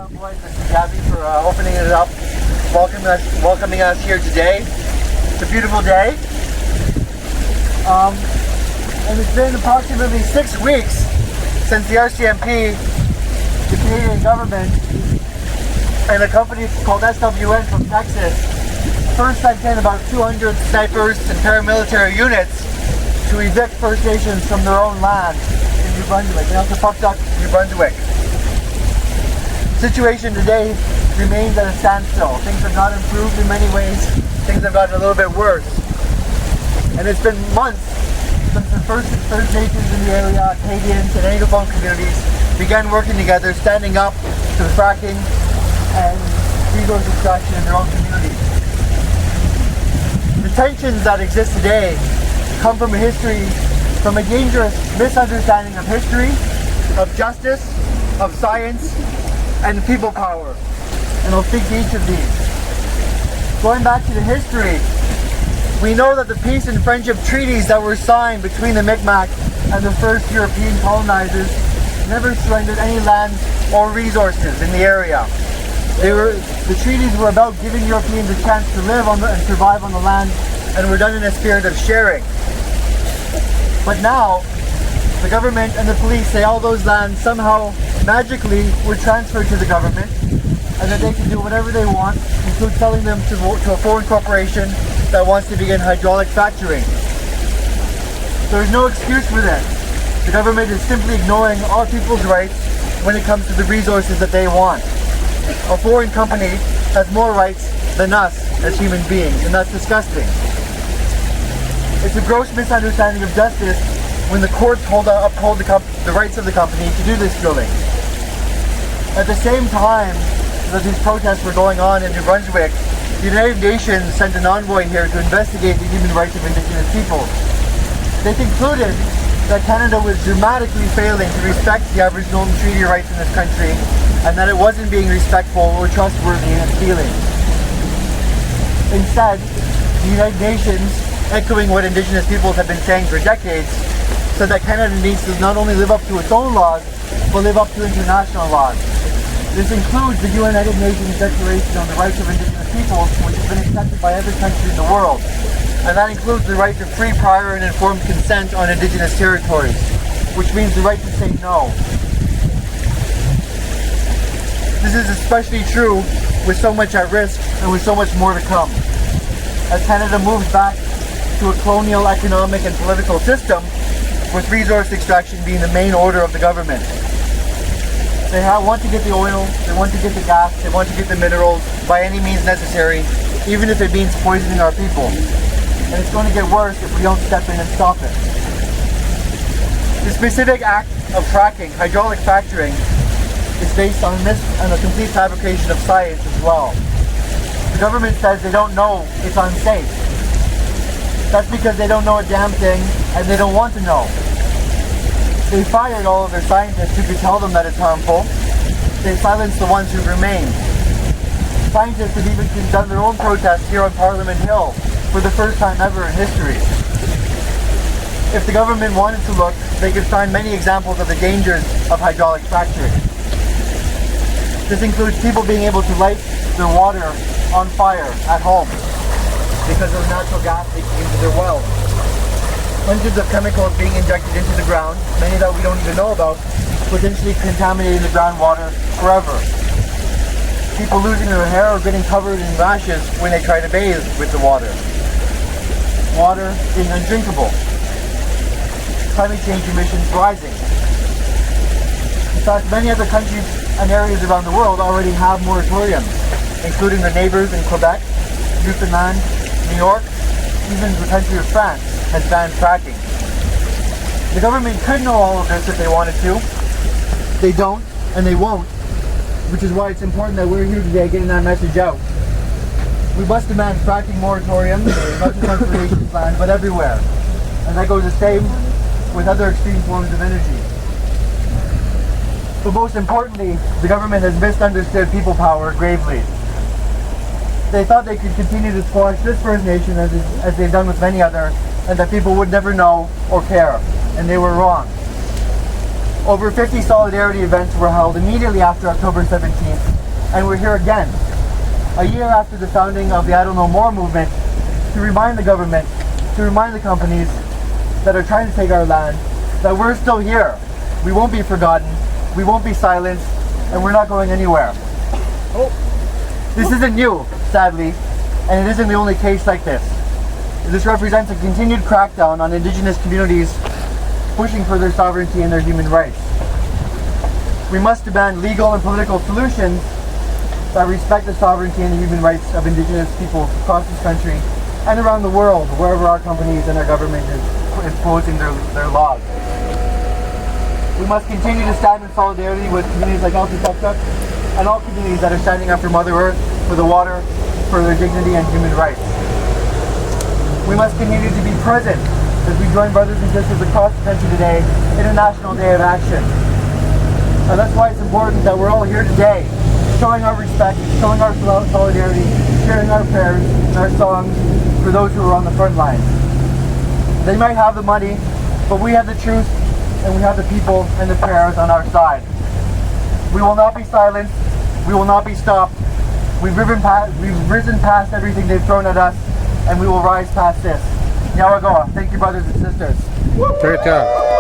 Boys, this is Gabby for opening it up, welcoming us here today. It's a beautiful day, and it's been approximately 6 weeks since the RCMP, the Canadian government, and a company called SWN from Texas first sent in about 200 snipers and paramilitary units to evict First Nations from their own land in New Brunswick, and also fucked up New Brunswick. The situation today remains at a standstill. Things have not improved in many ways. Things have gotten a little bit worse. And it's been months since the First Nations in the area, Canadians and Anglophone communities began working together, standing up to the fracking and resource extraction in their own communities. The tensions that exist today come from a dangerous misunderstanding of history, of justice, of science, and people power. And I'll speak to each of these. Going back to the history, we know that the peace and friendship treaties that were signed between the Mi'kmaq and the first European colonizers never surrendered any land or resources in the area. The treaties were about giving Europeans a chance to live on and survive on the land, and were done in a spirit of sharing. But now, the government and the police say all those lands somehow magically were transferred to the government, and that they can do whatever they want, include selling them to a foreign corporation that wants to begin hydraulic fracturing. There's no excuse for this. The government is simply ignoring all people's rights when it comes to the resources that they want. A foreign company has more rights than us as human beings, and that's disgusting. It's a gross misunderstanding of justice when the courts uphold the rights of the company to do this drilling. At the same time that these protests were going on in New Brunswick, the United Nations sent an envoy here to investigate the human rights of Indigenous peoples. They concluded that Canada was dramatically failing to respect the Aboriginal and treaty rights in this country, and that it wasn't being respectful or trustworthy in its dealings. Instead, the United Nations, echoing what Indigenous peoples have been saying for decades, said that Canada needs to not only live up to its own laws, but live up to international laws. This includes the United Nations Declaration on the Rights of Indigenous Peoples, which has been accepted by every country in the world. And that includes the right to free, prior, and informed consent on Indigenous territories, which means the right to say no. This is especially true with so much at risk and with so much more to come. As Canada moves back to a colonial economic and political system, with resource extraction being the main order of the government. They want to get the oil, they want to get the gas, they want to get the minerals by any means necessary, even if it means poisoning our people. And it's going to get worse if we don't step in and stop it. The specific act of fracking, hydraulic fracturing, is based on a complete fabrication of science as well. The government says they don't know it's unsafe. That's because they don't know a damn thing, and they don't want to know. They fired all of their scientists who could tell them that it's harmful. They silenced the ones who remained. Scientists have even done their own protests here on Parliament Hill for the first time ever in history. If the government wanted to look, they could find many examples of the dangers of hydraulic fracturing. This includes people being able to light their water on fire at home because of natural gas leaking into their wells. Hundreds of chemicals being injected into the ground, many that we don't even know about, potentially contaminating the groundwater forever. People losing their hair or getting covered in rashes when they try to bathe with the water. Water being undrinkable. Climate change emissions rising. In fact, many other countries and areas around the world already have moratoriums, including their neighbors in Quebec, Newfoundland, New York, even the country of France has banned fracking. The government could know all of this if they wanted to. They don't, and they won't, which is why it's important that we're here today getting that message out. We must demand fracking moratoriums, not just on conservation land, but everywhere. And that goes the same with other extreme forms of energy. But most importantly, the government has misunderstood people power gravely. They thought they could continue to squash this First Nation as they've done with many others, and that people would never know or care, and they were wrong. Over 50 solidarity events were held immediately after October 17th, and we're here again, a year after the founding of the I Don't Know More movement, to remind the government, to remind the companies that are trying to take our land, that we're still here. We won't be forgotten, we won't be silenced, and we're not going anywhere. This isn't new, sadly, and it isn't the only case like this. This represents a continued crackdown on Indigenous communities pushing for their sovereignty and their human rights. We must demand legal and political solutions that respect the sovereignty and the human rights of Indigenous people across this country and around the world, wherever our companies and our government is imposing their laws. We must continue to stand in solidarity with communities like Altutuktuk and all communities that are standing up for Mother Earth, for the water, for their dignity and human rights. We must continue to be present as we join brothers and sisters across the country today in a National Day of Action. And that's why it's important that we're all here today, showing our respect, showing our solidarity, sharing our prayers and our songs for those who are on the front lines. They might have the money, but we have the truth, and we have the people and the prayers on our side. We will not be silenced, we will not be stopped. We've risen past everything they've thrown at us, and we will rise past this. Nyawagawa. Thank you, brothers and sisters. Great job.